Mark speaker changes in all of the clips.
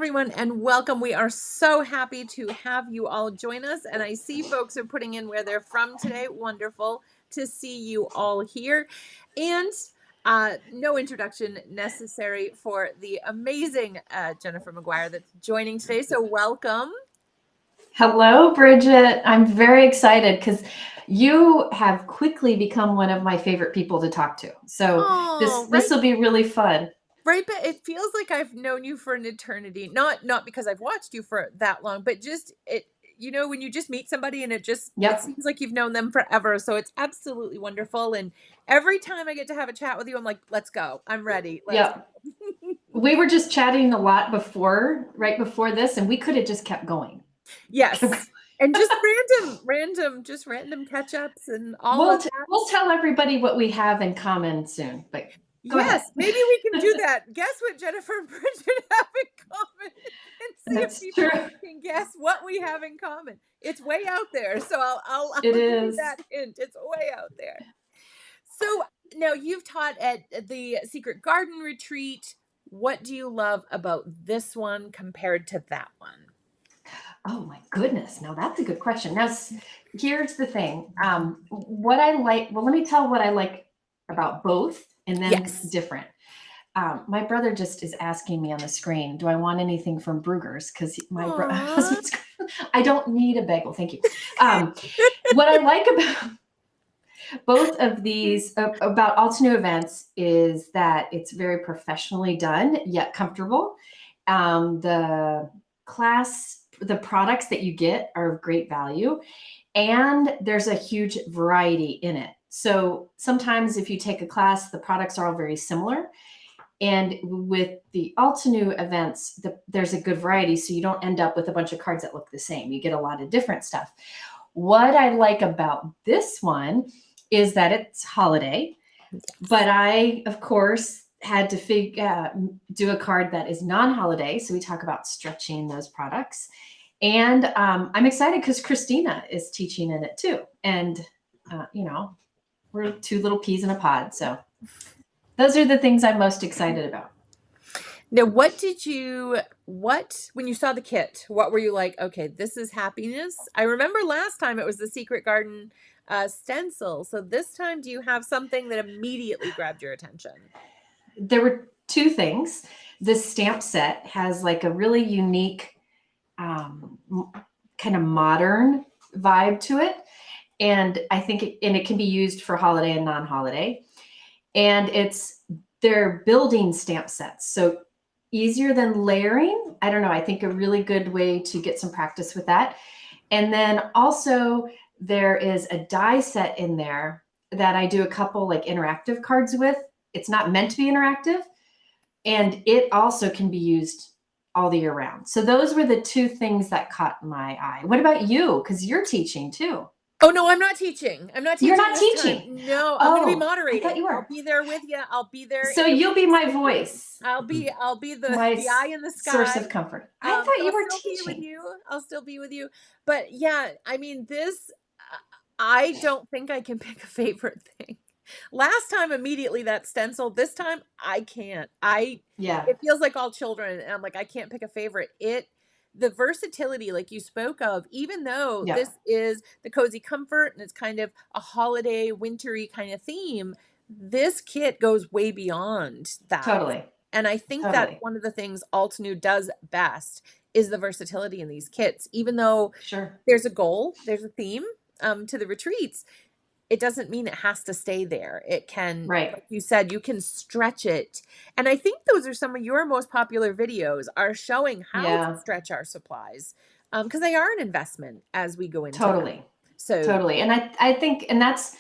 Speaker 1: everyone, and welcome. We are so happy to have you all join us. And I see folks are putting in where they're from today. Wonderful to see you all here. And no introduction necessary for the amazing Jennifer McGuire that's joining today. So welcome.
Speaker 2: Hello, Bridget. I'm very excited because you have quickly become one of my favorite people to talk to. So this will be really fun.
Speaker 1: Right, but it feels like I've known you for an eternity. Not because I've watched you for that long, but just it. You know, when you just meet somebody and it seems like you've known them forever. So it's absolutely wonderful. And every time I get to have a chat with you, I'm like, let's go. I'm ready. Let's go.
Speaker 2: We were just chatting a lot right before this, and we could have just kept going.
Speaker 1: Yes. And just random catch-ups and all of that.
Speaker 2: We'll tell everybody what we have in common soon, but
Speaker 1: yes, maybe we can do that. Guess what Jennifer and Bridget have in common and see if people can guess what we have in common. It's way out there. So I'll give you that hint. It's way out there. So now you've taught at the Secret Garden Retreat. What do you love about this one compared to that one?
Speaker 2: Oh my goodness. Now that's a good question. Now here's the thing. What I like, well, let me tell what I like about both and then different. My brother just is asking me on the screen, do I want anything from Bruegger's? Because my husband's, I don't need a bagel. Thank you. What I like about both of these, about all to new events, is that it's very professionally done, yet comfortable. The products that you get are of great value, and there's a huge variety in it. So sometimes if you take a class, the products are all very similar. And with the all-to-new events, there's a good variety, so you don't end up with a bunch of cards that look the same. You get a lot of different stuff. What I like about this one is that it's holiday, but I, of course, had to do a card that is non-holiday. So we talk about stretching those products. And I'm excited because Christina is teaching in it too. And, we're two little peas in a pod. So those are the things I'm most excited about.
Speaker 1: Now, when you saw the kit, what were you like? Okay, this is happiness. I remember last time it was the Secret Garden stencil. So this time, do you have something that immediately grabbed your attention?
Speaker 2: There were two things. This stamp set has like a really unique kind of modern vibe to it. And I think it can be used for holiday and non-holiday. And they're building stamp sets. So easier than layering. I don't know. I think a really good way to get some practice with that. And then also there is a die set in there that I do a couple like interactive cards with. It's not meant to be interactive. And it also can be used all the year round. So those were the two things that caught my eye. What about you? Because you're teaching too.
Speaker 1: Oh, no, I'm not teaching.
Speaker 2: You're not teaching?
Speaker 1: No, I'm going to be moderating.
Speaker 2: I thought you were.
Speaker 1: I'll be there with you. I'll be there.
Speaker 2: So you'll be my voice.
Speaker 1: I'll be the eye in the sky.
Speaker 2: Source of comfort. I thought you were teaching.
Speaker 1: I'll still be with you. But yeah, I mean, I don't think I can pick a favorite thing. Last time, immediately that stencil. This time, I can't. It feels like all children. And I'm like, I can't pick a favorite. The versatility, like you spoke of, even though this is the cozy comfort and it's kind of a holiday, wintry kind of theme, this kit goes way beyond that.
Speaker 2: Totally.
Speaker 1: And I think that one of the things Alt New does best is the versatility in these kits. Even though there's a goal, there's a theme to the retreats, it doesn't mean it has to stay there. It can, like you said, you can stretch it. And I think those are some of your most popular videos, are showing how to stretch our supplies, because they are an investment as we go into them.
Speaker 2: Totally. And I think, and that's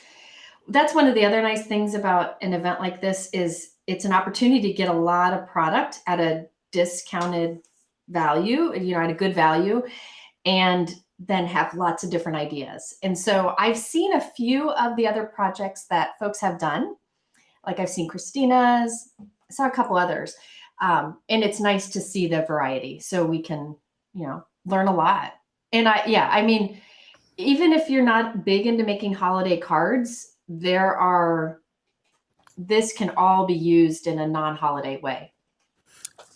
Speaker 2: one of the other nice things about an event like this is it's an opportunity to get a lot of product at a discounted value, at a good value, and then have lots of different ideas. And so I've seen a few of the other projects that folks have done. Like I've seen Christina's, I saw a couple others. And it's nice to see the variety so we can, learn a lot. And I mean, even if you're not big into making holiday cards, this can all be used in a non-holiday way.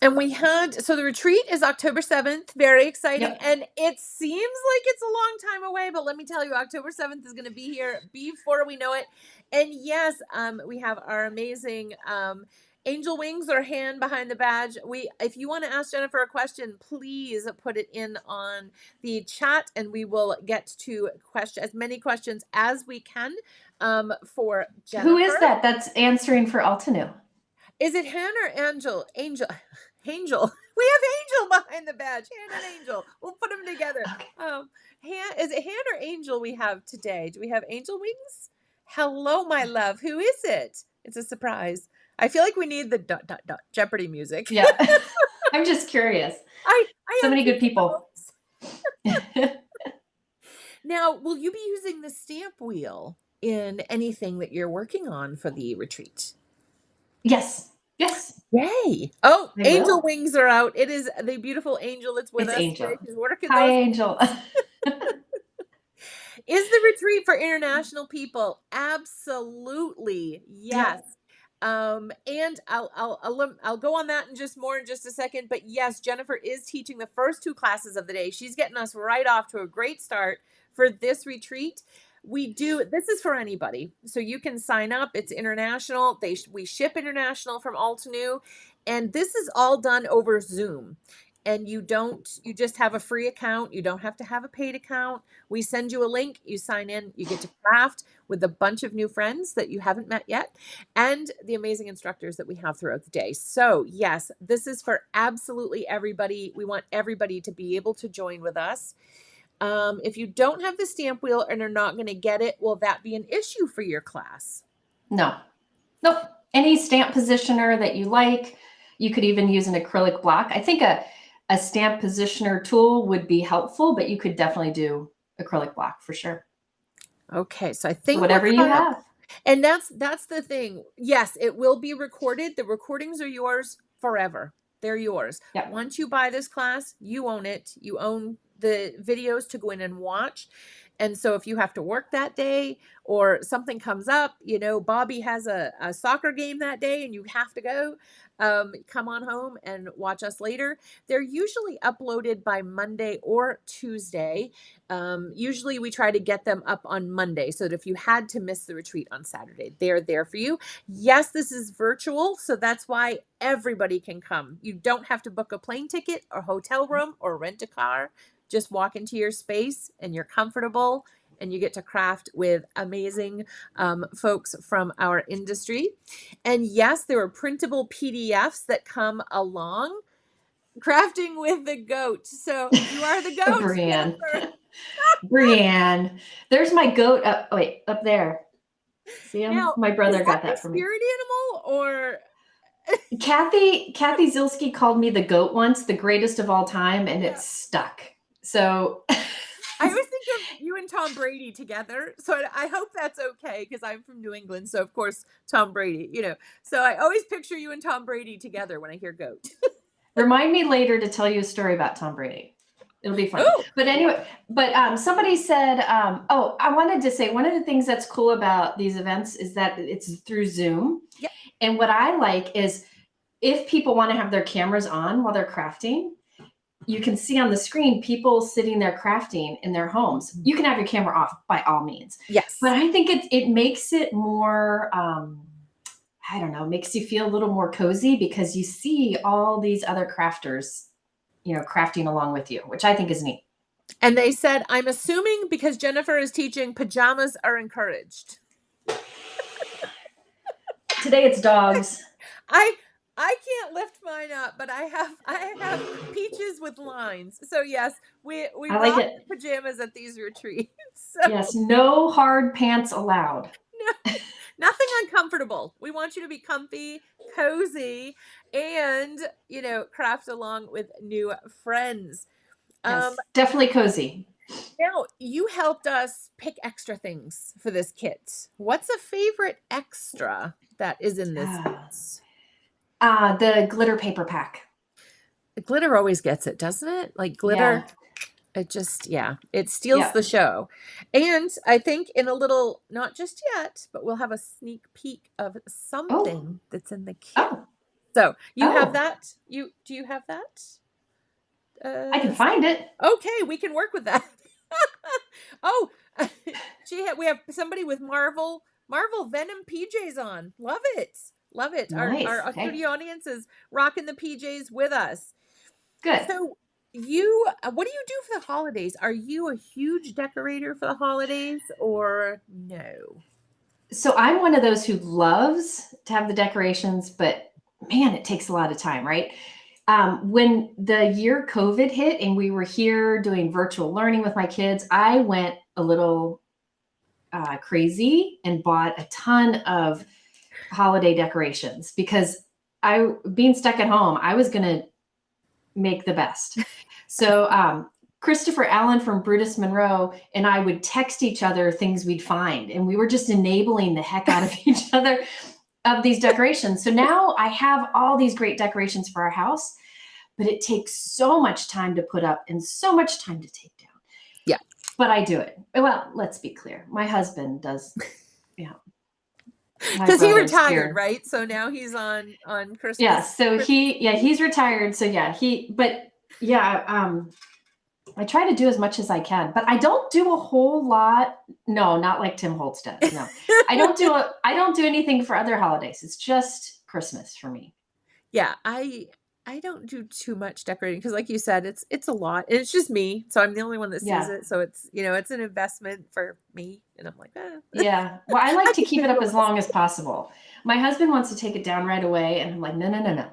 Speaker 1: And so the retreat is October 7th. Very exciting.
Speaker 2: Yep.
Speaker 1: And it seems like it's a long time away, but let me tell you, October 7th is going to be here before we know it. And yes, we have our amazing angel wings or hand behind the badge. If you want to ask Jennifer a question, please put it in on the chat and we will get to as many questions as we can for Jennifer.
Speaker 2: Who is that that's answering for Altenew?
Speaker 1: Is it Han or Angel? Angel. We have Angel behind the badge. Han and Angel. We'll put them together. Okay. Is it Han or Angel we have today? Do we have Angel wings? Hello, my love. Who is it? It's a surprise. I feel like we need the ... Jeopardy music.
Speaker 2: Yeah. I'm just curious. So many good people.
Speaker 1: Now, will you be using the stamp wheel in anything that you're working on for the retreat?
Speaker 2: Yes. Yes.
Speaker 1: Yay. Oh, Angel wings are out. It is the beautiful Angel that's with us.
Speaker 2: Angel.
Speaker 1: She's working
Speaker 2: Hi, Angel.
Speaker 1: Is the retreat for international people? Absolutely. Yes. Yep. And I'll go on that in just a second. But yes, Jennifer is teaching the first 2 classes of the day. She's getting us right off to a great start for this retreat. This is for anybody. So you can sign up. It's international. We ship international from Altenew. And this is all done over Zoom. And you just have a free account. You don't have to have a paid account. We send you a link, you sign in, you get to craft with a bunch of new friends that you haven't met yet, and the amazing instructors that we have throughout the day. So yes, this is for absolutely everybody. We want everybody to be able to join with us. If you don't have the stamp wheel and are not going to get it, will that be an issue for your class?
Speaker 2: No. Nope. Any stamp positioner that you like, you could even use an acrylic block. I think a stamp positioner tool would be helpful, but you could definitely do acrylic block for sure.
Speaker 1: Okay, so I think
Speaker 2: whatever you have.
Speaker 1: And that's the thing. Yes, it will be recorded. The recordings are yours forever. They're yours.
Speaker 2: Yep.
Speaker 1: Once you buy this class, you own it. You own the videos to go in and watch. And so if you have to work that day or something comes up, Bobby has a soccer game that day and you have to go, come on home and watch us later. They're usually uploaded by Monday or Tuesday. Usually we try to get them up on Monday so that if you had to miss the retreat on Saturday, they're there for you. Yes, this is virtual, so that's why everybody can come. You don't have to book a plane ticket or hotel room or rent a car. Just walk into your space and you're comfortable and you get to craft with amazing folks from our industry. And yes, there are printable PDFs that come along. Crafting with the goat. So you are the goat.
Speaker 2: Brianne. Brianne. There's my goat up there. See him? Now, my brother got that for me.
Speaker 1: Spirit animal or...
Speaker 2: Kathy Zilski called me the goat once, the greatest of all time, and it's stuck. So
Speaker 1: I always think of you and Tom Brady together. So I hope that's okay because I'm from New England. So of course, Tom Brady, so I always picture you and Tom Brady together when I hear goat.
Speaker 2: Remind me later to tell you a story about Tom Brady. It'll be fun. Ooh. But anyway, somebody said, I wanted to say one of the things that's cool about these events is that it's through Zoom.
Speaker 1: Yep.
Speaker 2: And what I like is if people want to have their cameras on while they're crafting, you can see on the screen people sitting there crafting in their homes. You can have your camera off by all means.
Speaker 1: Yes.
Speaker 2: But I think it makes it more, makes you feel a little more cozy because you see all these other crafters, crafting along with you, which I think is neat.
Speaker 1: And they said, I'm assuming because Jennifer is teaching, pajamas are encouraged.
Speaker 2: Today it's dogs.
Speaker 1: I can't lift mine up, but I have peaches with lines. So yes, we rock the pajamas at these retreats. So.
Speaker 2: Yes, no hard pants allowed.
Speaker 1: No, nothing uncomfortable. We want you to be comfy, cozy, and craft along with new friends.
Speaker 2: Yes, definitely cozy.
Speaker 1: Now, you helped us pick extra things for this kit. What's a favorite extra that is in this kit?
Speaker 2: The glitter paper pack.
Speaker 1: The glitter always gets it, doesn't it? Like glitter, it just, it steals the show. And I think in a little, not just yet, but we'll have a sneak peek of something that's in the kit.
Speaker 2: Oh,
Speaker 1: So you have
Speaker 2: Oh,
Speaker 1: that? Do you have that?
Speaker 2: I can
Speaker 1: Set?
Speaker 2: find it.
Speaker 1: Okay, we can work with that. Oh, we have somebody with Marvel Venom PJs on. Love it. Love it.
Speaker 2: Nice.
Speaker 1: Our
Speaker 2: Okay.
Speaker 1: studio audience is rocking the PJs with us.
Speaker 2: Good.
Speaker 1: So what do you do for the holidays? Are you a huge decorator for the holidays or no?
Speaker 2: So I'm one of those who loves to have the decorations, but man, it takes a lot of time, right? When the year COVID hit and we were here doing virtual learning with my kids, I went a little crazy and bought a ton of holiday decorations because being stuck at home, I was going to make the best. So Christopher Allen from Brutus Monroe and I would text each other things we'd find, and we were just enabling the heck out of each other of these decorations. So now I have all these great decorations for our house, but it takes so much time to put up and so much time to take down.
Speaker 1: Yeah.
Speaker 2: But I do it. Well, let's be clear. My husband does. Yeah. My
Speaker 1: Because he
Speaker 2: brother's
Speaker 1: retired,
Speaker 2: here.
Speaker 1: right? So now he's on
Speaker 2: Yeah.
Speaker 1: Christmas.
Speaker 2: So he's retired. So yeah, but yeah, I try to do as much as I can, but I don't do a whole lot. No, not like Tim Holtz does. No, I don't do anything for other holidays. It's just Christmas for me.
Speaker 1: Yeah, I don't do too much decorating because, like you said, it's a lot, and it's just me, so I'm the only one that sees
Speaker 2: Yeah.
Speaker 1: it. So it's an investment for me, and I'm like,
Speaker 2: Yeah. Well, I
Speaker 1: I
Speaker 2: like to
Speaker 1: can
Speaker 2: keep it up as
Speaker 1: visualize.
Speaker 2: long as possible. My husband wants to take it down right away, and I'm like, no, no, no, no.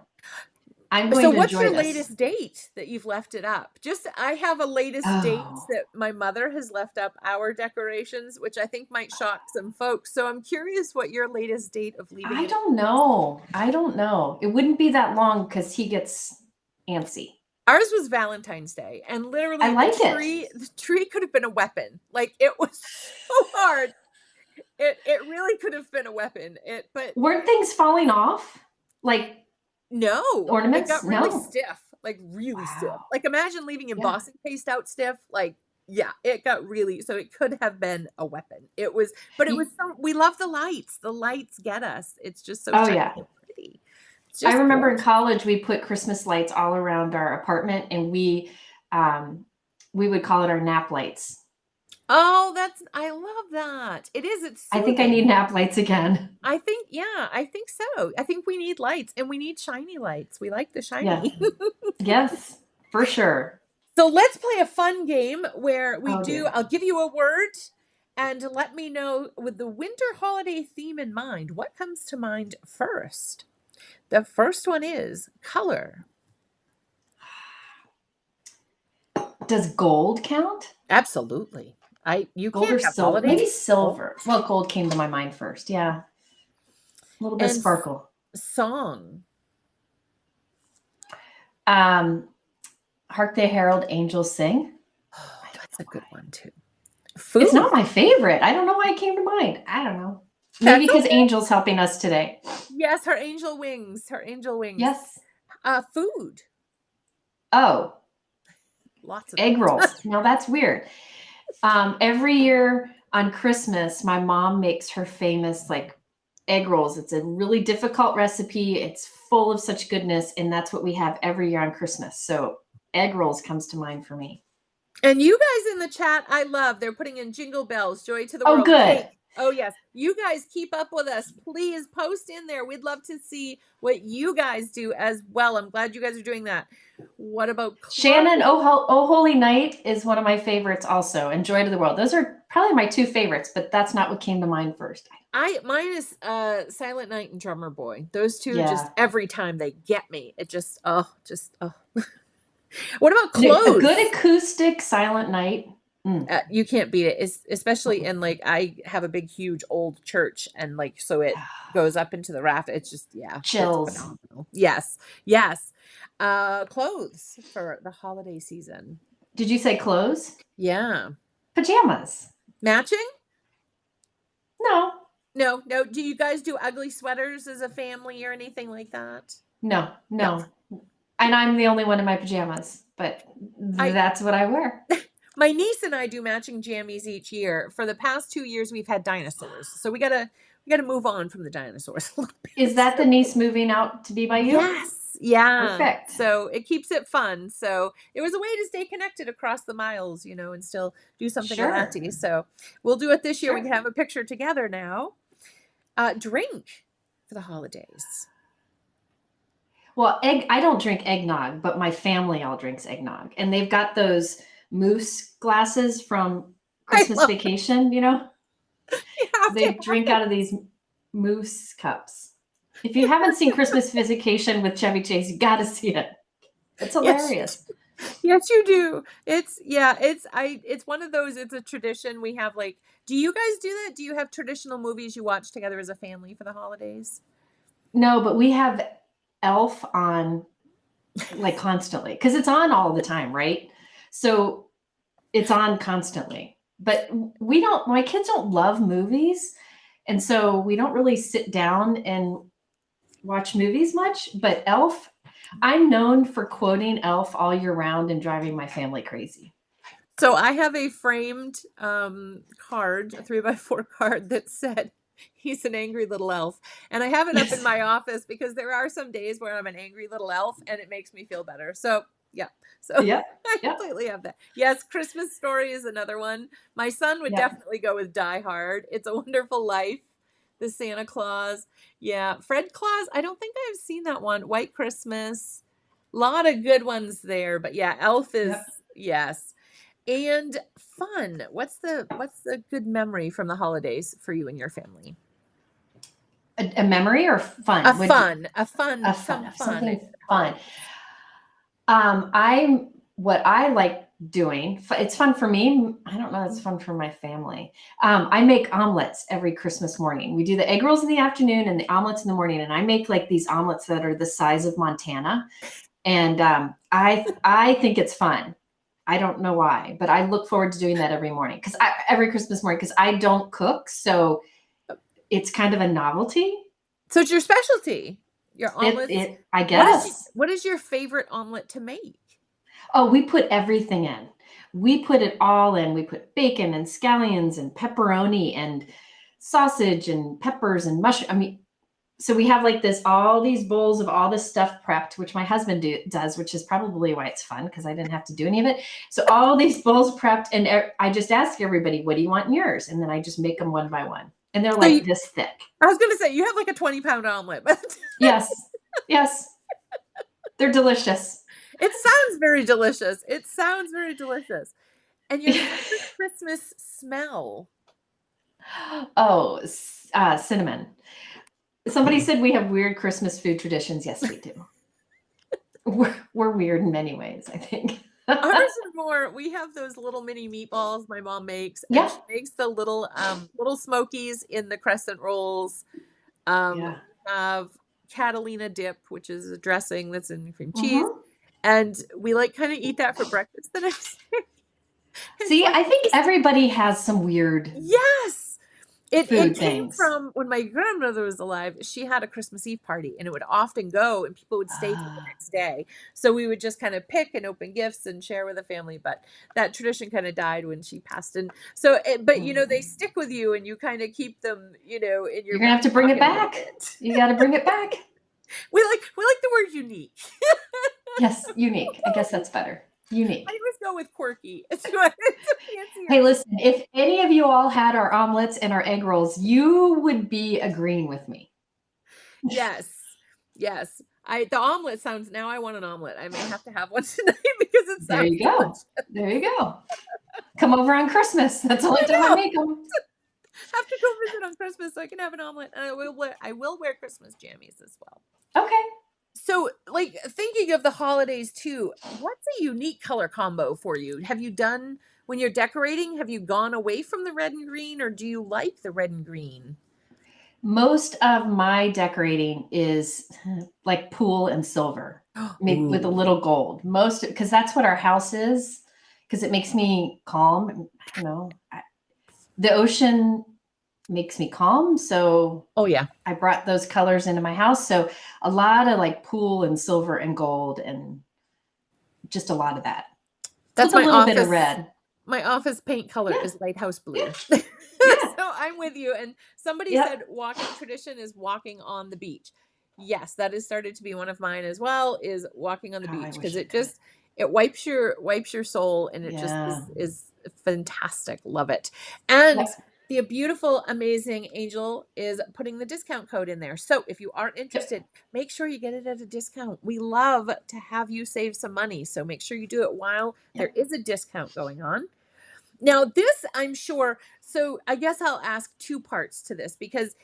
Speaker 2: I'm
Speaker 1: So
Speaker 2: going to
Speaker 1: what's
Speaker 2: enjoy
Speaker 1: your
Speaker 2: this.
Speaker 1: latest date that you've left it up? Just I have a latest date
Speaker 2: Oh,
Speaker 1: that my mother has left up our decorations, which I think might shock some folks. So I'm curious what your latest date of leaving
Speaker 2: I
Speaker 1: it
Speaker 2: don't
Speaker 1: is.
Speaker 2: know. I don't know. It wouldn't be that long because he gets antsy.
Speaker 1: Ours was Valentine's Day, and
Speaker 2: I
Speaker 1: literally
Speaker 2: like it.
Speaker 1: the tree could have been a weapon. Like it was so hard. It really could have been a weapon. But
Speaker 2: Weren't things falling off? Like
Speaker 1: no, it
Speaker 2: ornaments?
Speaker 1: got really
Speaker 2: No.
Speaker 1: stiff, like really stiff.
Speaker 2: Wow.
Speaker 1: Like imagine leaving
Speaker 2: Yeah.
Speaker 1: embossing paste out stiff. Like yeah, it got really so it could have been a weapon. But it was
Speaker 2: Y-
Speaker 1: so we love the lights. The lights get us. It's just so
Speaker 2: Oh,
Speaker 1: shiny
Speaker 2: yeah.
Speaker 1: and pretty. It's
Speaker 2: I
Speaker 1: just
Speaker 2: remember in
Speaker 1: gorgeous.
Speaker 2: college we put Christmas lights all around our apartment, and um, we would call it our nap lights.
Speaker 1: Oh, I love that. It is. It's
Speaker 2: I think I need
Speaker 1: soothing.
Speaker 2: nap lights again.
Speaker 1: Yeah, I think so. I think we need lights and we need shiny lights. We like the
Speaker 2: Yeah.
Speaker 1: shiny.
Speaker 2: Yes, for sure.
Speaker 1: So let's play a fun game where
Speaker 2: Oh dear.
Speaker 1: I'll give you a word and let me know with the winter holiday theme in mind, what comes to mind first? The first one is color.
Speaker 2: Does gold count?
Speaker 1: Absolutely. You
Speaker 2: Gold or
Speaker 1: can't have
Speaker 2: silver?
Speaker 1: holidays
Speaker 2: Maybe
Speaker 1: without gold.
Speaker 2: silver. Well, gold came to my mind first. Yeah. A little bit of
Speaker 1: And
Speaker 2: sparkle.
Speaker 1: song.
Speaker 2: Um, Hark the Herald Angels Sing.
Speaker 1: Oh,
Speaker 2: I don't
Speaker 1: that's
Speaker 2: know
Speaker 1: a
Speaker 2: why.
Speaker 1: good one too.
Speaker 2: It's not
Speaker 1: Food.
Speaker 2: my favorite. I don't know why it came to mind. I don't know. Maybe
Speaker 1: That's
Speaker 2: because
Speaker 1: okay.
Speaker 2: Angel's helping us today.
Speaker 1: Yes, her angel wings. Her angel wings.
Speaker 2: Yes.
Speaker 1: Food.
Speaker 2: Oh,
Speaker 1: Lots of
Speaker 2: egg
Speaker 1: it.
Speaker 2: rolls. Now that's weird. Every year on Christmas, my mom makes her famous like egg rolls. It's a really difficult recipe. It's full of such goodness, and that's what we have every year on Christmas. So egg rolls comes to mind for me.
Speaker 1: And you guys in the chat, I love. They're putting in jingle bells, joy to the
Speaker 2: Oh,
Speaker 1: world,
Speaker 2: good.
Speaker 1: cake. Oh, yes. You guys keep up with us. Please post in there. We'd love to see what you guys do as well. I'm glad you guys are doing that. What about
Speaker 2: Shannon,
Speaker 1: clothes?
Speaker 2: oh Holy Night is one of my favorites also, and Joy to the World. Those are probably my two favorites, but that's not what came to mind first.
Speaker 1: Mine is Silent Night and Drummer Boy. Those two just
Speaker 2: Yeah.
Speaker 1: every time they get me. It just oh. What about
Speaker 2: A good
Speaker 1: clothes?
Speaker 2: acoustic Silent Night. Mm.
Speaker 1: You can't beat it. Especially in like I have a big, huge old church, and like so it goes up into the raft. It's just it's
Speaker 2: Chills.
Speaker 1: phenomenal. Yes, yes. Clothes for the holiday season.
Speaker 2: Did you say clothes?
Speaker 1: Yeah,
Speaker 2: Pajamas.
Speaker 1: matching.
Speaker 2: No,
Speaker 1: No, no. Do you guys do ugly sweaters as a family or anything like that?
Speaker 2: no,
Speaker 1: No.
Speaker 2: no. And I'm the only one in my pajamas, but
Speaker 1: I
Speaker 2: that's what I wear.
Speaker 1: My niece and I do matching jammies each year. For the past 2 years, we've had dinosaurs, so we gotta move on from the dinosaurs a little
Speaker 2: Is
Speaker 1: bit.
Speaker 2: that the niece moving out to be by you?
Speaker 1: Yes, yeah.
Speaker 2: Perfect.
Speaker 1: So it keeps it fun. So it was a way to stay connected across the miles, and still do something
Speaker 2: Sure.
Speaker 1: Latte. So we'll do it this year. We
Speaker 2: Sure.
Speaker 1: can have a picture together now. Drink for the holidays.
Speaker 2: Well, I don't drink eggnog, but my family all drinks eggnog. And they've got those moose glasses from
Speaker 1: I
Speaker 2: Christmas
Speaker 1: love
Speaker 2: Vacation, you know?
Speaker 1: you have to
Speaker 2: They
Speaker 1: have
Speaker 2: drink
Speaker 1: it.
Speaker 2: out of these moose cups. If you haven't seen Christmas Vacation with Chevy Chase, you got to see it. It's
Speaker 1: Yes,
Speaker 2: hilarious.
Speaker 1: yes, you do. It's one of those. It's a tradition we have. Like, do you guys do that? Do you have traditional movies you watch together as a family for the holidays?
Speaker 2: No, but we have Elf on like constantly because it's on all the time, right? So it's on constantly. But my kids don't love movies. And so we don't really sit down and watch movies much. But Elf, I'm known for quoting Elf all year round and driving my family crazy.
Speaker 1: So I have a framed card, a 3x4 card that said he's an angry little elf. And I have it up in
Speaker 2: Yes.
Speaker 1: my office because there are some days where I'm an angry little elf and it makes me feel better. So yeah. So
Speaker 2: Yep.
Speaker 1: I
Speaker 2: Yep.
Speaker 1: completely have that. Yes, Christmas Story is another one. My son would
Speaker 2: Yep.
Speaker 1: definitely go with Die Hard. It's a Wonderful Life. The Santa Claus. Yeah. Fred Claus. I don't think I've seen that one. White Christmas. A lot of good ones there. But yeah, Elf is,
Speaker 2: Yep.
Speaker 1: yes. And fun. What's the good memory from the holidays for you and your family?
Speaker 2: A memory or fun?
Speaker 1: Some fun at
Speaker 2: Something
Speaker 1: the
Speaker 2: fun.
Speaker 1: holidays.
Speaker 2: What I like doing, it's fun for me. I don't know, it's fun for my family. I make omelets every Christmas morning. We do the egg rolls in the afternoon and the omelets in the morning. And I make like these omelets that are the size of Montana. And I think it's fun. I don't know why, but I look forward to doing that every morning every Christmas morning because I don't cook. So it's kind of a novelty.
Speaker 1: So it's your specialty. Your omelets.
Speaker 2: I
Speaker 1: What is
Speaker 2: guess.
Speaker 1: what is your favorite omelet to make?
Speaker 2: Oh, we put everything in. We put it all in. We put bacon and scallions and pepperoni and sausage and peppers and mushroom. I mean, so we have like all these bowls of all this stuff prepped, which my husband does, which is probably why it's fun because I didn't have to do any of it. So all these bowls prepped, and I just ask everybody, "What do you want in yours?" And then I just make them one by one, and they're
Speaker 1: So
Speaker 2: like this thick.
Speaker 1: I was going to say you have like a 20-pound omelet, but
Speaker 2: Yes, yes, they're delicious.
Speaker 1: it sounds very delicious. It sounds very delicious. And your favorite Christmas smell?
Speaker 2: Oh, cinnamon. Somebody said we have weird Christmas food traditions. Yes, we do. We're weird in many ways, I think.
Speaker 1: Ours are more. We have those little mini meatballs my mom makes, and
Speaker 2: Yeah.
Speaker 1: she makes the little smokies in the crescent rolls.
Speaker 2: Yeah.
Speaker 1: We have Catalina dip, which is a dressing that's in cream cheese,
Speaker 2: Mm-hmm.
Speaker 1: and we like kind of eat that for breakfast the next day. It's
Speaker 2: See,
Speaker 1: like
Speaker 2: I think everybody has some weird
Speaker 1: yes. It
Speaker 2: food
Speaker 1: came
Speaker 2: things.
Speaker 1: from when my grandmother was alive. She had a Christmas Eve party, and it would often go, and people would stay till the next day. So we would just kind of pick and open gifts and share with the family. But that tradition kind of died when she passed. And so, but they stick with you, and you kind of keep them, in your
Speaker 2: You're gonna have
Speaker 1: back
Speaker 2: to bring it
Speaker 1: pocket a little
Speaker 2: back.
Speaker 1: bit.
Speaker 2: You got to bring it back.
Speaker 1: We like the word unique.
Speaker 2: Yes, unique. I guess that's better. Unique.
Speaker 1: I always go with quirky. It's a fancier.
Speaker 2: Hey, listen, if any of you all had our omelets and our egg rolls, you would be agreeing with me.
Speaker 1: Yes. Yes. The omelet sounds now I want an omelet. I may have to have one tonight because it
Speaker 2: There
Speaker 1: sounds
Speaker 2: you go.
Speaker 1: delicious.
Speaker 2: There you go. Come over on Christmas. That's the only time I make them.
Speaker 1: Have to go visit on Christmas so I can have an omelet. And I will wear Christmas jammies as well.
Speaker 2: Okay.
Speaker 1: So, like, thinking of the holidays too, what's a unique color combo for you? Have you done when you're decorating, have you gone away from the red and green, or do you like the red and green?
Speaker 2: Most of my decorating is like pool and silver, maybe with a little gold. Most because that's what our house is. Because it makes me calm. I don't know. The ocean makes me calm, so
Speaker 1: Oh yeah.
Speaker 2: I brought those colors into my house. So a lot of like pool and silver and gold and just a lot of that
Speaker 1: That's
Speaker 2: with a
Speaker 1: my
Speaker 2: little bit of
Speaker 1: office.
Speaker 2: red.
Speaker 1: My office paint color
Speaker 2: Yeah.
Speaker 1: is lighthouse blue.
Speaker 2: Yeah.
Speaker 1: So
Speaker 2: Yeah.
Speaker 1: I'm with you. And somebody
Speaker 2: Yep.
Speaker 1: said walking tradition is walking on the beach. Yes, that has started to be one of mine as well, is walking on the
Speaker 2: Oh, I
Speaker 1: beach because
Speaker 2: wish I
Speaker 1: it
Speaker 2: could.
Speaker 1: just it wipes your soul and it just
Speaker 2: Yeah.
Speaker 1: is fantastic. Love it. And
Speaker 2: Yep.
Speaker 1: the beautiful, amazing Angel is putting the discount code in there. So if you aren't
Speaker 2: Yep.
Speaker 1: interested, make sure you get it at a discount. We love to have you save some money. So make sure you do it while there
Speaker 2: Yep.
Speaker 1: is a discount going on. Now, this I'm sure, so I guess I'll ask two parts to this because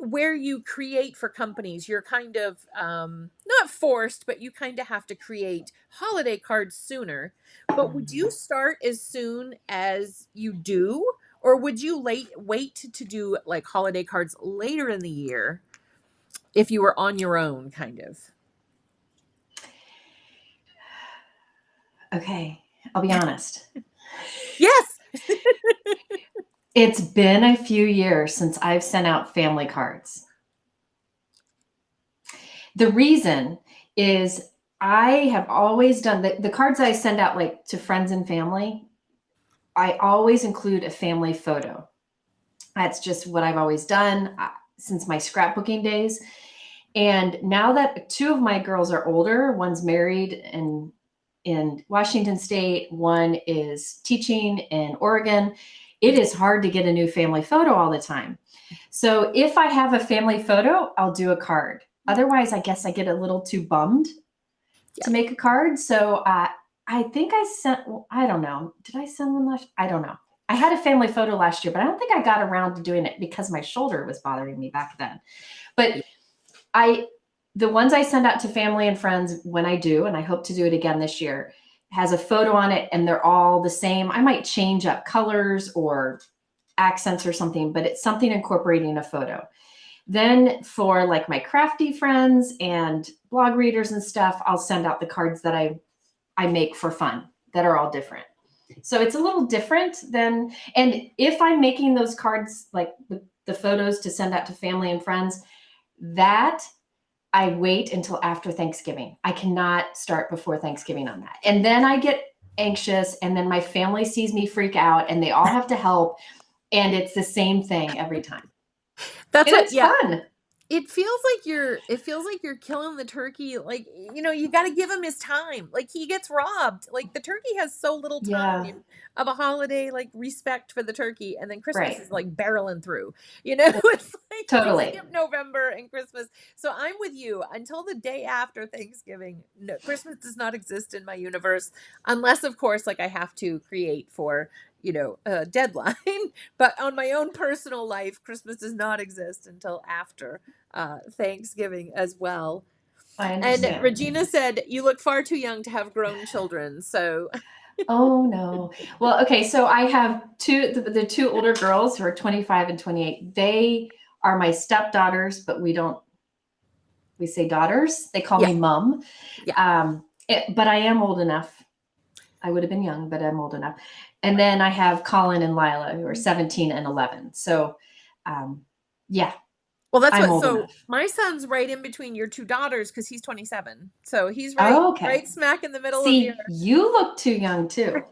Speaker 1: where you create for companies, you're kind of not forced, but you kind of have to create holiday cards sooner. But would you start as soon as you do, or would you wait to do like holiday cards later in the year if you were on your own, kind of?
Speaker 2: Okay. I'll be honest.
Speaker 1: Yes.
Speaker 2: It's been a few years since I've sent out family cards. The reason is I have always done the cards I send out like to friends and family. I always include a family photo. That's just what I've always done since my scrapbooking days. And now that two of my girls are older, one's married and in Washington State, one is teaching in Oregon, it is hard to get a new family photo all the time. So if I have a family photo, I'll do a card. Otherwise, I guess I get a little too bummed
Speaker 1: Yeah.
Speaker 2: to make a card. So I think I sent, I don't know. Did I send one last? I don't know. I had a family photo last year, but I don't think I got around to doing it because my shoulder was bothering me back then. But the ones I send out to family and friends when I do, and I hope to do it again this year, has a photo on it and they're all the same. I might change up colors or accents or something, but it's something incorporating a photo. Then for like my crafty friends and blog readers and stuff, I'll send out the cards that I make for fun that are all different. So it's a little different than, and if I'm making those cards, like the photos to send out to family and friends, that I wait until after Thanksgiving. I cannot start before Thanksgiving on that. And then I get anxious and then my family sees me freak out and they all have to help. And it's the same thing every time.
Speaker 1: That's
Speaker 2: And
Speaker 1: what,
Speaker 2: it's
Speaker 1: yeah.
Speaker 2: fun.
Speaker 1: It feels like you're killing the turkey. Like, you got to give him his time. Like, he gets robbed. Like, the turkey has so little
Speaker 2: Yeah,
Speaker 1: time of a holiday, like respect for the turkey, and then Christmas
Speaker 2: right.
Speaker 1: is like barreling through. It's like we
Speaker 2: Totally.
Speaker 1: skip November and Christmas. So I'm with you until the day after Thanksgiving. No, Christmas does not exist in my universe unless, of course, like I have to create for a deadline. But on my own personal life, Christmas does not exist until after Thanksgiving as well.
Speaker 2: I
Speaker 1: And
Speaker 2: understand.
Speaker 1: Regina said, "You look far too young to have grown children." So,
Speaker 2: Oh no. Well, okay, so I have the two older girls who are 25 and 28. They are my stepdaughters, but we say daughters. They call
Speaker 1: yeah,
Speaker 2: me mom.
Speaker 1: yeah.
Speaker 2: But I am old enough. I would have been young, but I'm old enough. And then I have Colin and Lila who are 17 and 11. So, yeah,
Speaker 1: Well, that's
Speaker 2: I'm
Speaker 1: what.
Speaker 2: old
Speaker 1: So
Speaker 2: enough.
Speaker 1: my son's right in between your two daughters because he's 27. So he's right,
Speaker 2: Oh, okay.
Speaker 1: right smack in the middle of your.
Speaker 2: See, you look too young too.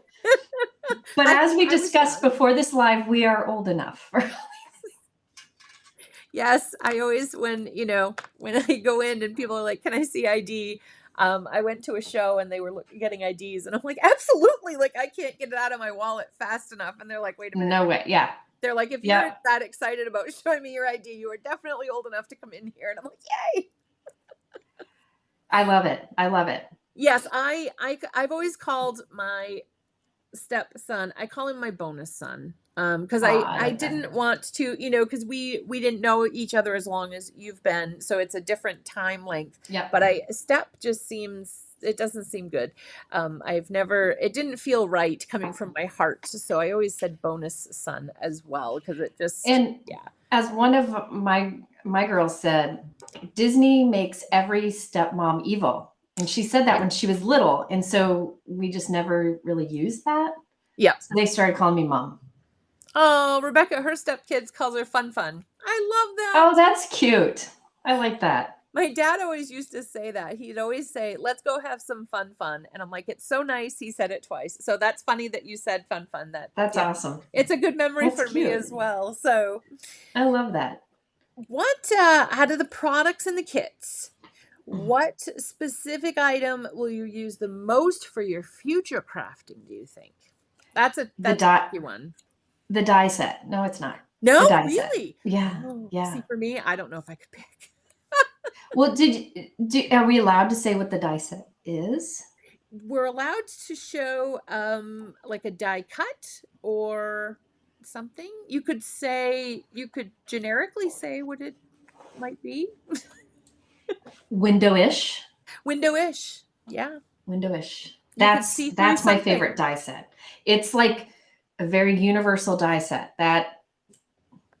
Speaker 2: But as we
Speaker 1: I was
Speaker 2: discussed
Speaker 1: young.
Speaker 2: before this live, we are old enough.
Speaker 1: Yes, I always when I go in and people are like, "Can I see ID?" I went to a show and they were getting IDs, and I'm like, "Absolutely!" Like I can't get it out of my wallet fast enough, and they're like, "Wait a minute."
Speaker 2: No way. Yeah.
Speaker 1: They're like, "If you're
Speaker 2: Yep.
Speaker 1: that excited about showing me your ID, you are definitely old enough to come in here." And I'm like, "Yay!"
Speaker 2: I love it. I love it.
Speaker 1: Yes, I've always called my stepson, I call him my bonus son. Because
Speaker 2: Oh,
Speaker 1: I
Speaker 2: I
Speaker 1: I
Speaker 2: like that.
Speaker 1: didn't want to, because we didn't know each other as long as you've been, so it's a different time length.
Speaker 2: Yep.
Speaker 1: But step just seems, it doesn't seem good. It didn't feel right coming from my heart, so I always said bonus son as well because it just,
Speaker 2: And
Speaker 1: yeah.
Speaker 2: as one of my girls said, Disney makes every stepmom evil. And she said that
Speaker 1: Yeah.
Speaker 2: when she was little. And so we just never really used that.
Speaker 1: Yeah.
Speaker 2: So they started calling me mom.
Speaker 1: Oh, Rebecca, her stepkids calls her Fun Fun. I love that.
Speaker 2: Oh, that's cute. I like that.
Speaker 1: My dad always used to say that. He'd always say, "Let's go have some fun." And I'm like, "It's so nice." He said it twice. So that's funny that you said fun. That,
Speaker 2: That's
Speaker 1: yeah.
Speaker 2: awesome.
Speaker 1: It's a good memory
Speaker 2: That's
Speaker 1: for me
Speaker 2: cute.
Speaker 1: as well. So,
Speaker 2: I love that.
Speaker 1: what out of the products in the kits, what specific item will you use the most for your future crafting, do you think? That's a
Speaker 2: The die
Speaker 1: tricky one.
Speaker 2: the die set. No, it's not.
Speaker 1: No,
Speaker 2: The die set.
Speaker 1: really?
Speaker 2: Yeah.
Speaker 1: Oh,
Speaker 2: Yeah.
Speaker 1: see, for me, I don't know if I could pick.
Speaker 2: Well, are we allowed to say what the die set is?
Speaker 1: We're allowed to show like a die cut or something. You could generically say what it might be.
Speaker 2: Window-ish.
Speaker 1: Window-ish. Yeah.
Speaker 2: Window-ish.
Speaker 1: You could see through
Speaker 2: That's my
Speaker 1: something.
Speaker 2: favorite die set. It's like a very universal die set.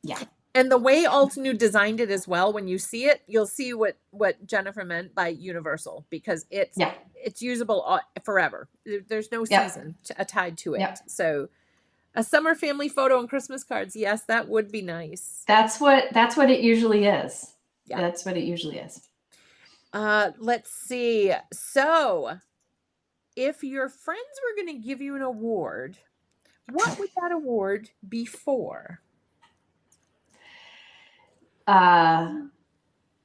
Speaker 2: Yeah.
Speaker 1: And the way Altenew designed it as well, when you see it, you'll see what Jennifer meant by universal, because it's usable forever. There's no season tied to it.
Speaker 2: Yep.
Speaker 1: So a summer family photo and Christmas cards, yes, that would be nice.
Speaker 2: That's what it usually is. Yeah. That's what it usually is.
Speaker 1: Let's see. So if your friends were going to give you an award, what would that award be for?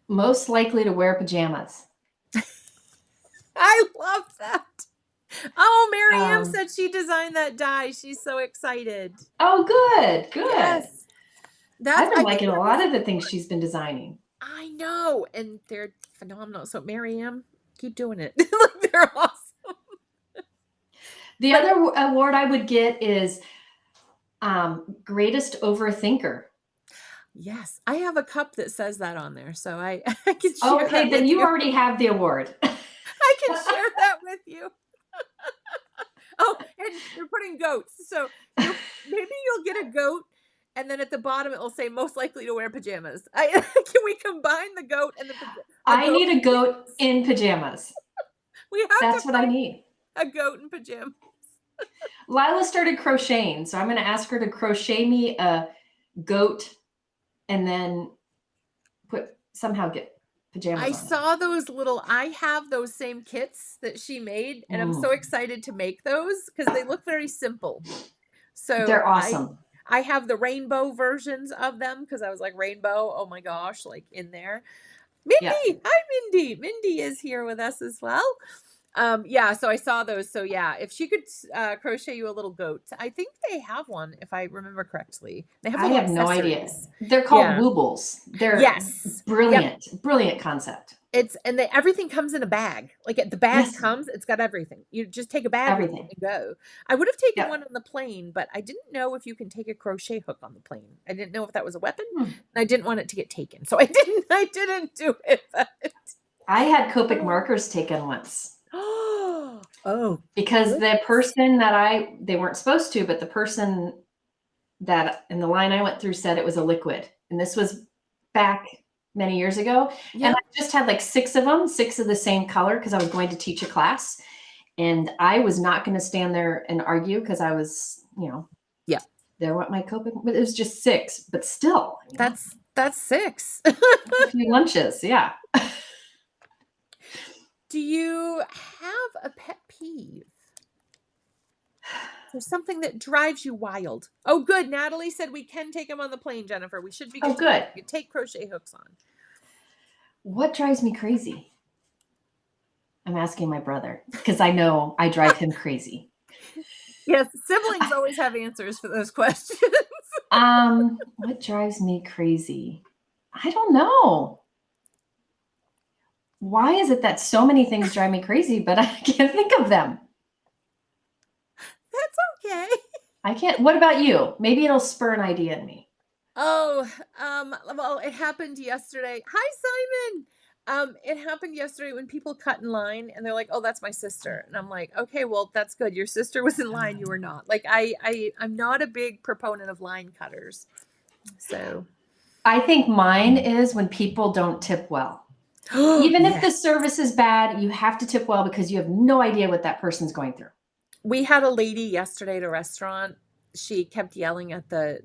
Speaker 2: Most likely to wear pajamas.
Speaker 1: I love that. Oh, Mary Ann said she designed that die. She's so excited.
Speaker 2: Oh, good.
Speaker 1: Yes.
Speaker 2: I've been liking a lot of the things she's been designing.
Speaker 1: I know. And they're phenomenal. So Mary Ann, keep doing it. They're awesome.
Speaker 2: The other award I would get is greatest overthinker.
Speaker 1: Yes, I have a cup that says that on there, so I can share.
Speaker 2: Okay, then you already have the award.
Speaker 1: I can share that with you. Oh, and you're putting goats, so maybe you'll get a goat, and then at the bottom it will say most likely to wear pajamas. Can we combine the goat and the pajamas?
Speaker 2: I need a goat in pajamas. That's what I need.
Speaker 1: A goat in pajamas.
Speaker 2: Lila started crocheting, so I'm going to ask her to crochet me a goat and then somehow get pajamas on
Speaker 1: saw those I have those same kits that she made, and I'm so excited to make those because they look very simple. So
Speaker 2: they're awesome.
Speaker 1: I have the rainbow versions of them because I was like, rainbow, oh my gosh, like in there. Mindy, hi Mindy. Mindy is here with us as well. So I saw those. So yeah, if she could crochet you a little goat, I think they have one, if I remember correctly. They have. I have no idea.
Speaker 2: They're called woobles. They're brilliant, brilliant concept.
Speaker 1: Everything comes in a bag. Like the bag comes, it's got everything. You just take a bag and go. I would have taken one on the plane, but I didn't know if you can take a crochet hook on the plane. I didn't know if that was a weapon. And I didn't want it to get taken, so I didn't do it. But
Speaker 2: I had Copic markers taken once.
Speaker 1: Oh,
Speaker 2: because the person that they weren't supposed to, but the person that in the line I went through said it was a liquid. And this was back many years ago. And I just had like 6 of them, 6 of the same color, because I was going to teach a class. And I was not going to stand there and argue because I was, there went my Copic. But it was just 6, but still.
Speaker 1: That's 6.
Speaker 2: A few lunches, yeah.
Speaker 1: Do you have a pet peeve? There's something that drives you wild. Oh, good. Natalie said we can take them on the plane, Jennifer. We should be good.
Speaker 2: Oh, good.
Speaker 1: You take crochet hooks on.
Speaker 2: What drives me crazy? I'm asking my brother because I know I drive him crazy.
Speaker 1: Yes, siblings always have answers for those questions.
Speaker 2: What drives me crazy? I don't know. Why is it that so many things drive me crazy, but I can't think of them?
Speaker 1: That's okay.
Speaker 2: I can't. What about you? Maybe it'll spur an idea in me.
Speaker 1: Oh, well, it happened yesterday. Hi, Simon. It happened yesterday when people cut in line and they're like, "Oh, that's my sister." And I'm like, "Okay, well, that's good. Your sister was in line. You were not." Like, I'm not a big proponent of line cutters. So
Speaker 2: I think mine is when people don't tip well. Even if the service is bad, you have to tip well because you have no idea what that person's going through.
Speaker 1: We had a lady yesterday at a restaurant. She kept yelling at the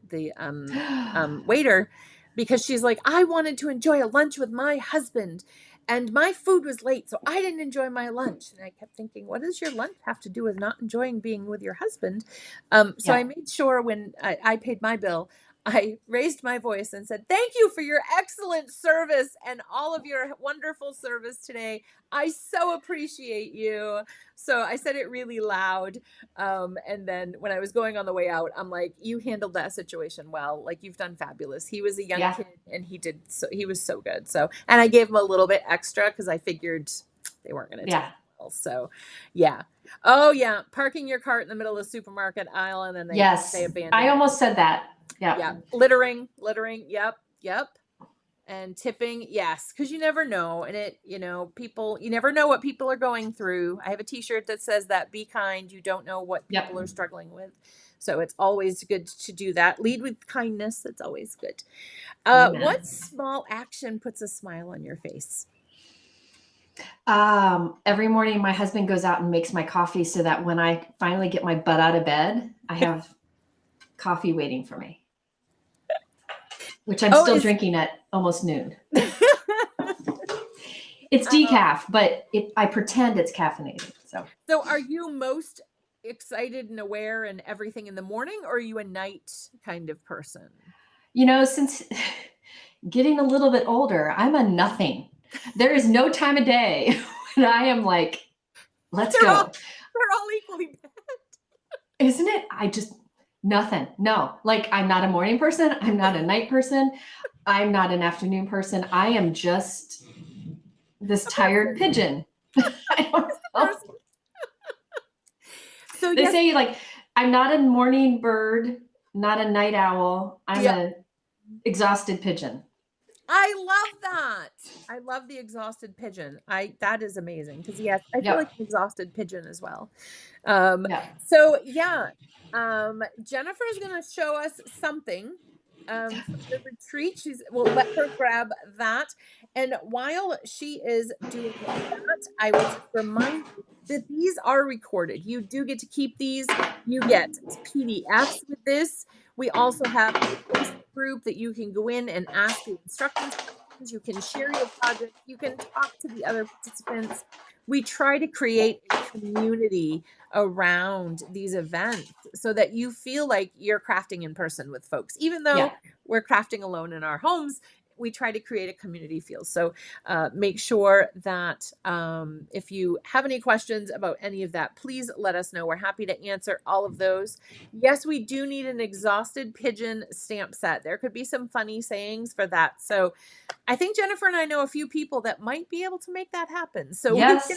Speaker 1: waiter because she's like, "I wanted to enjoy a lunch with my husband." And my food was late, so I didn't enjoy my lunch. And I kept thinking, what does your lunch have to do with not enjoying being with your husband? So I
Speaker 2: Yeah.
Speaker 1: made sure when I paid my bill, I raised my voice and said, "Thank you for your excellent service and all of your wonderful service today. I so appreciate you." So I said it really loud. And then when I was going on the way out, I'm like, "You handled that situation well. Like, you've done fabulous." He was a young
Speaker 2: Yeah.
Speaker 1: kid and he was so good. So, and I gave him a little bit extra because I figured they weren't going to take
Speaker 2: Yeah.
Speaker 1: it well. So, yeah. Oh, yeah. Parking your cart in the middle of the supermarket aisle and then they
Speaker 2: Yes.
Speaker 1: abandon
Speaker 2: I
Speaker 1: it.
Speaker 2: almost said that. Yeah.
Speaker 1: Yeah. Littering. Yep. And tipping, yes, because you never know. And you never know what people are going through. I have a t-shirt that says that, be kind. You don't know what people
Speaker 2: Yep.
Speaker 1: are struggling with. So it's always good to do that. Lead with kindness. It's always good.
Speaker 2: Amen.
Speaker 1: What small action puts a smile on your face?
Speaker 2: Every morning my husband goes out and makes my coffee so that when I finally get my butt out of bed, I have coffee waiting for me, which I'm
Speaker 1: Oh,
Speaker 2: still
Speaker 1: is
Speaker 2: drinking at almost noon. It's decaf, but I pretend it's caffeinated.
Speaker 1: So are you most excited and aware and everything in the morning, or are you a night kind of person?
Speaker 2: Since getting a little bit older, I'm a nothing. There is no time of day when I am like, let's
Speaker 1: They're all
Speaker 2: go.
Speaker 1: they're all equally bad.
Speaker 2: Isn't it? Nothing. No, like I'm not a morning person. I'm not a night person. I'm not an afternoon person. I am just this tired pigeon. I don't know.
Speaker 1: So
Speaker 2: They
Speaker 1: yes,
Speaker 2: say like I'm not a morning bird, not a night owl. I'm
Speaker 1: yeah,
Speaker 2: a exhausted pigeon.
Speaker 1: I love that. I love the exhausted pigeon. That is amazing because yes, I feel like
Speaker 2: Yep.
Speaker 1: an exhausted pigeon as well. Um,
Speaker 2: Yeah.
Speaker 1: so yeah, Jennifer is going to show us something from the retreat. We'll let her grab that, and while she is doing that, I will just remind you that these are recorded. You do get to keep these. You get PDFs with this. We also have a Facebook group that you can go in and ask the instructors questions. You can share your project. You can talk to the other participants. We try to create a community around these events so that you feel like you're crafting in person with folks. Even though
Speaker 2: Yeah.
Speaker 1: we're crafting alone in our homes, we try to create a community feel. So make sure that if you have any questions about any of that, please let us know. We're happy to answer all of those. Yes, we do need an exhausted pigeon stamp set. There could be some funny sayings for that. So I think Jennifer and I know a few people that might be able to make that happen. So
Speaker 2: Yes.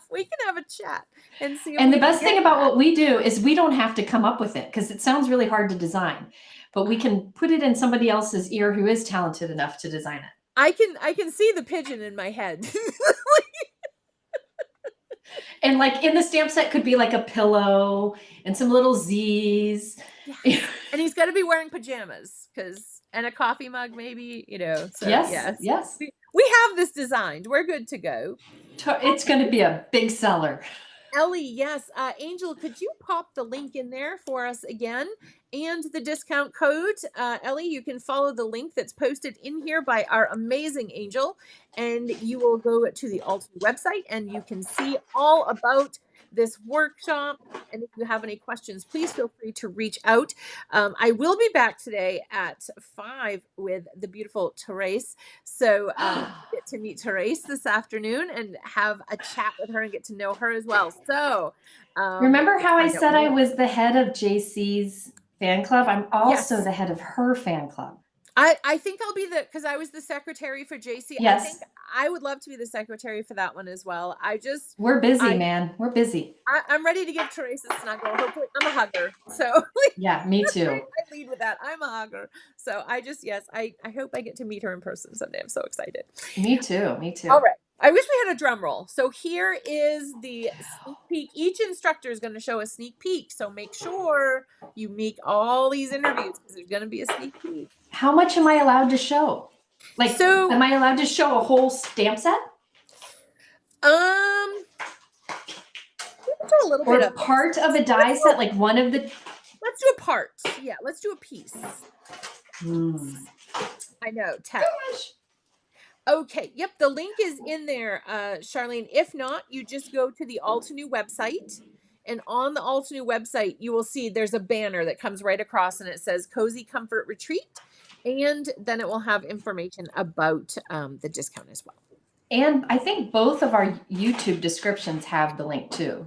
Speaker 1: we can have a chat and see if
Speaker 2: And
Speaker 1: we
Speaker 2: the
Speaker 1: can
Speaker 2: best
Speaker 1: get
Speaker 2: thing about
Speaker 1: that.
Speaker 2: what we do is we don't have to come up with it because it sounds really hard to design, but we can put it in somebody else's ear who is talented enough to design it.
Speaker 1: I can see the pigeon in my head.
Speaker 2: And like in the stamp set could be like a pillow and some little Z's.
Speaker 1: Yes. And he's got to be wearing pajamas and a coffee mug maybe, so
Speaker 2: Yes,
Speaker 1: yes.
Speaker 2: yes.
Speaker 1: We have this designed. We're good to go.
Speaker 2: It's going to be a big seller.
Speaker 1: Ellie, yes. Angel, could you pop the link in there for us again and the discount code? Ellie, you can follow the link that's posted in here by our amazing Angel, and you will go to the Alter website and you can see all about this workshop. And if you have any questions, please feel free to reach out. I will be back today at 5 with the beautiful Therese. So get to meet Therese this afternoon and have a chat with her and get to know her as well. So
Speaker 2: Remember how I
Speaker 1: find out
Speaker 2: said I
Speaker 1: more.
Speaker 2: was the head of JC's fan club? I'm also
Speaker 1: Yes.
Speaker 2: the head of her fan club.
Speaker 1: I think I'll be because I was the secretary for JC. I
Speaker 2: Yes.
Speaker 1: think I would love to be the secretary for that one as well.
Speaker 2: We're busy, man. We're busy.
Speaker 1: I'm ready to give Teresa a snuggle. Hopefully, I'm a hugger. So
Speaker 2: Yeah, me too.
Speaker 1: I lead with that. I'm a hugger. So yes, I hope I get to meet her in person someday. I'm so excited.
Speaker 2: Me too. Me too.
Speaker 1: All right. I wish we had a drum roll. So here is the sneak peek. Each instructor is going to show a sneak peek. So make sure you make all these interviews because there's going to be a sneak peek.
Speaker 2: How much am I allowed to show? Am I allowed to show a whole stamp set?
Speaker 1: We can do a little bit of
Speaker 2: part of a die set, like one of the.
Speaker 1: Let's do a part. Yeah, let's do a piece.
Speaker 2: Hmm.
Speaker 1: I know. Tech. Okay. Yep. The link is in there, Charlene. If not, you just go to the Altenew website. And on the Altenew website, you will see there's a banner that comes right across and it says Cozy Comfort Retreat. And then it will have information about the discount as well.
Speaker 2: And I think both of our YouTube descriptions have the link too.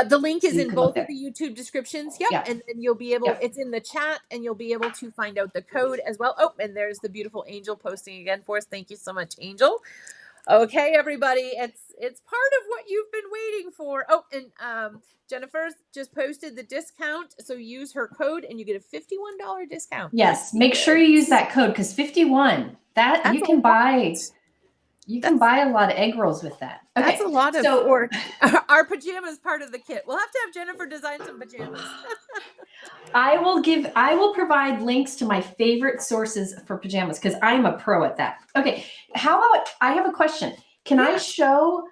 Speaker 1: The link is in both of the YouTube descriptions. Yep.
Speaker 2: Yeah.
Speaker 1: And then you'll be able, it's in the chat and you'll be able to find out the code as well. Oh, and there's the beautiful Angel posting again for us. Thank you so much, Angel. Okay, everybody, it's part of what you've been waiting for. Oh, and Jennifer just posted the discount, so use her code and you get a $51 discount.
Speaker 2: Yes, make sure you use that code because 51. That's you can buy. You can buy a lot of egg rolls with that. Okay,
Speaker 1: that's a lot of or our pajamas part of the kit. We'll have to have Jennifer design some pajamas.
Speaker 2: I will provide links to my favorite sources for pajamas because I'm a pro at that. Okay, how about I have a question. Can I show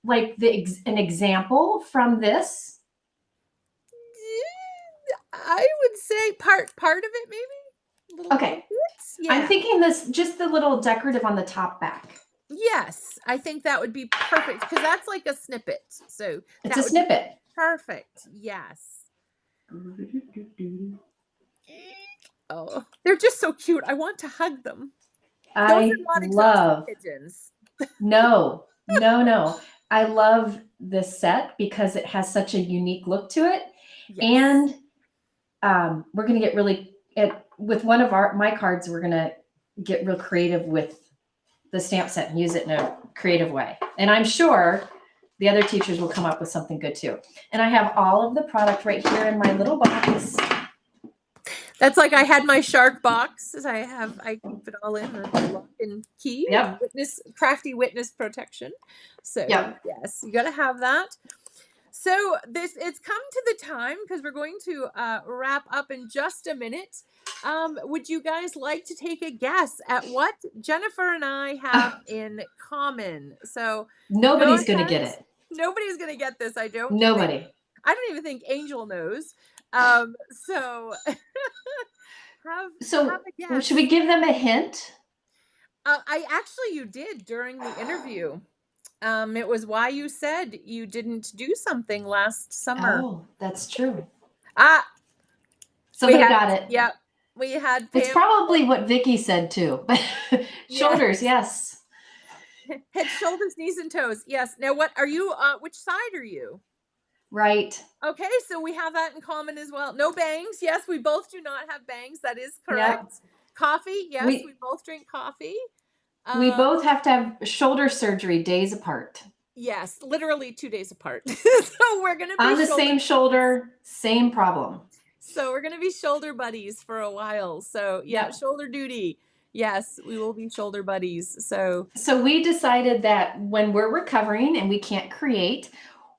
Speaker 2: like an example from this?
Speaker 1: I would say part of it maybe.
Speaker 2: Okay. Yeah. I'm thinking just the little decorative on the top back.
Speaker 1: Yes, I think that would be perfect because that's like a snippet. So
Speaker 2: it's a snippet.
Speaker 1: Perfect. Yes. Oh, they're just so cute. I want to hug them.
Speaker 2: I love pigeons. No. I love this set because it has such a unique look to it. Yes. And we're going to get with one of my cards, we're going to get real creative with the stamp set and use it in a creative way. And I'm sure the other teachers will come up with something good too. And I have all of the product right here in my little box.
Speaker 1: That's like I had my shark box. I keep it all in the lock and key.
Speaker 2: Yep.
Speaker 1: Crafty witness protection. So yes, you got to have that. So it's come to the time because we're going to wrap up in just a minute. Would you guys like to take a guess at what Jennifer and I have in common? So
Speaker 2: nobody's going to get it.
Speaker 1: Nobody's going to get this. I don't even think Angel knows. So have a guess.
Speaker 2: Should we give them a hint?
Speaker 1: You did during the interview. It was why you said you didn't do something last summer.
Speaker 2: Oh, that's true.
Speaker 1: So
Speaker 2: we got it.
Speaker 1: Yeah. We had
Speaker 2: It's probably what Vicky said too. Shoulders, yes.
Speaker 1: Head, shoulders, knees, and toes. Yes. Now what are you which side are you?
Speaker 2: Right.
Speaker 1: Okay, so we have that in common as well. No bangs. Yes, we both do not have bangs. That is correct. Yep. Coffee. Yes, we both drink coffee.
Speaker 2: We both have to have shoulder surgery days apart.
Speaker 1: Yes, literally 2 days apart. So we're going to be
Speaker 2: on the same shoulder, same problem.
Speaker 1: So we're going to be shoulder buddies for a while. So shoulder duty. Yes, we will be shoulder buddies. So
Speaker 2: we decided that when we're recovering and we can't create,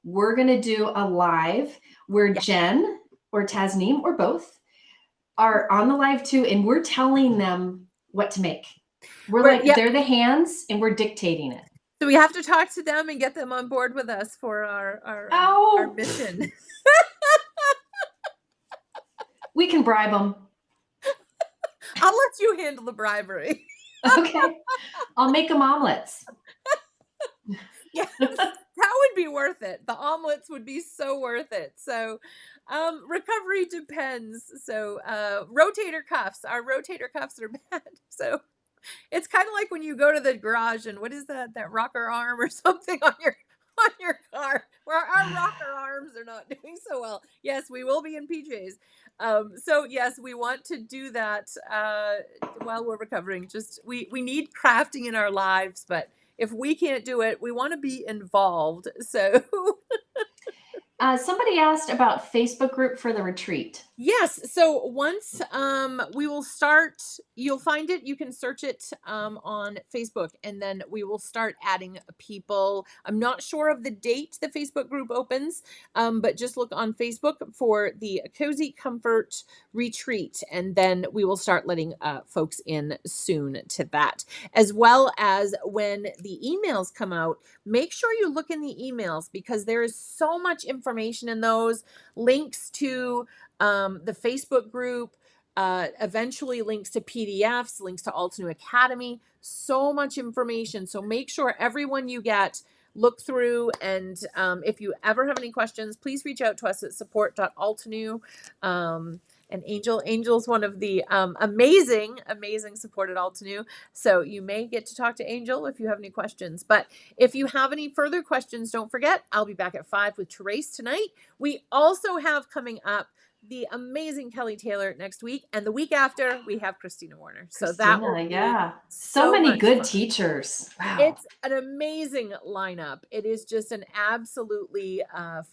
Speaker 2: we're going to do a live where Jen or Tasneem or both are on the live too. And we're telling them what to make. They're the hands and we're dictating it.
Speaker 1: So we have to talk to them and get them on board with us for our mission.
Speaker 2: We can bribe them.
Speaker 1: I'll let you handle the bribery.
Speaker 2: Okay. I'll make them omelets.
Speaker 1: Yes, that would be worth it. The omelets would be so worth it. So recovery depends. So rotator cuffs. Our rotator cuffs are bad. So it's kind of like when you go to the garage and what is that rocker arm or something on your car where our rocker arms are not doing so well. Yes, we will be in PJs. So yes, we want to do that while we're recovering. Just we need crafting in our lives, but if we can't do it, we want to be involved. So
Speaker 2: somebody asked about Facebook group for the retreat.
Speaker 1: Yes. So once we will start, you'll find it. You can search it on Facebook, and then we will start adding people. I'm not sure of the date the Facebook group opens, but just look on Facebook for the Cozy Comfort Retreat, and then we will start letting folks in soon to that. As well as when the emails come out, make sure you look in the emails because there is so much information in those links to the Facebook group, eventually links to PDFs, links to Altenew Academy, so much information. So make sure everyone you get, look through. And if you ever have any questions, please reach out to us at support.altenew. And Angel's one of the amazing support at Altenew. So you may get to talk to Angel if you have any questions. But if you have any further questions, don't forget, I'll be back at 5 with Therese tonight. We also have coming up the amazing Kelly Taylor next week, and the week after we have Christina Warner. So that will be
Speaker 2: so many good
Speaker 1: fun.
Speaker 2: Teachers. Wow.
Speaker 1: It's an amazing lineup. It is just an absolutely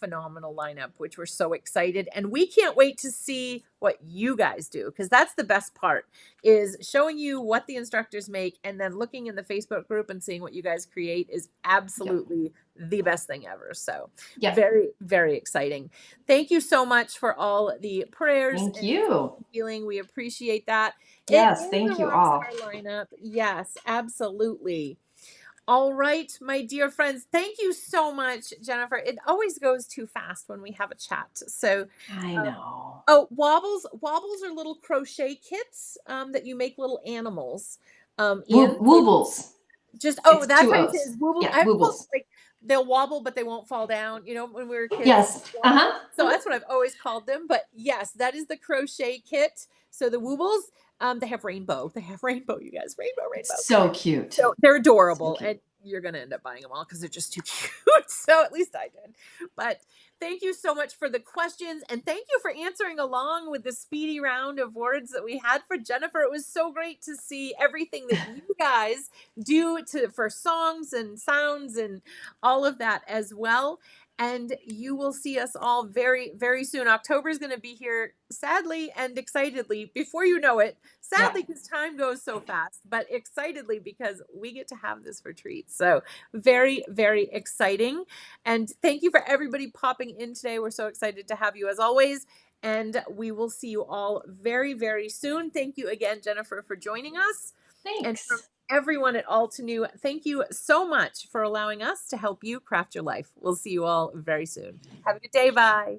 Speaker 1: phenomenal lineup, which we're so excited. And we can't wait to see what you guys do, because that's the best part, is showing you what the instructors make, and then looking in the Facebook group and seeing what you guys create is absolutely the best thing ever. So very, very exciting. Thank you so much for all the prayers.
Speaker 2: Thank you.
Speaker 1: Healing. We appreciate that.
Speaker 2: Yes, thank you all.
Speaker 1: Lineup. Yes, absolutely. All right, my dear friends, thank you so much, Jennifer. It always goes too fast when we have a chat. So
Speaker 2: I know.
Speaker 1: Oh, wobbles are little crochet kits that you make little animals.
Speaker 2: Wobbles.
Speaker 1: Just that's how it is. Wobbles.
Speaker 2: Yeah, wobbles.
Speaker 1: Like they'll wobble, but they won't fall down. You know, when we were kids.
Speaker 2: Yes.
Speaker 1: So that's what I've always called them. But yes, that is the crochet kit. So the wobbles, they have rainbow. They have rainbow, you guys. Rainbow.
Speaker 2: So cute.
Speaker 1: So they're adorable. So and you're going to end up buying them all because they're just too cute. So at least I did. But thank you so much for the questions. And thank you for answering along with the speedy round of words that we had for Jennifer. It was so great to see everything that you guys do for songs and sounds and all of that as well. And you will see us all very, very soon. October is going to be here, sadly and excitedly, before you know it. Sadly, because time goes so fast, but excitedly because we get to have this retreat. So very, very exciting. And thank you for everybody popping in today. We're so excited to have you as always. And we will see you all very, very soon. Thank you again, Jennifer, for joining us.
Speaker 2: Thanks.
Speaker 1: And from everyone at Altenew, thank you so much for allowing us to help you craft your life. We'll see you all very soon. Have a good day. Bye.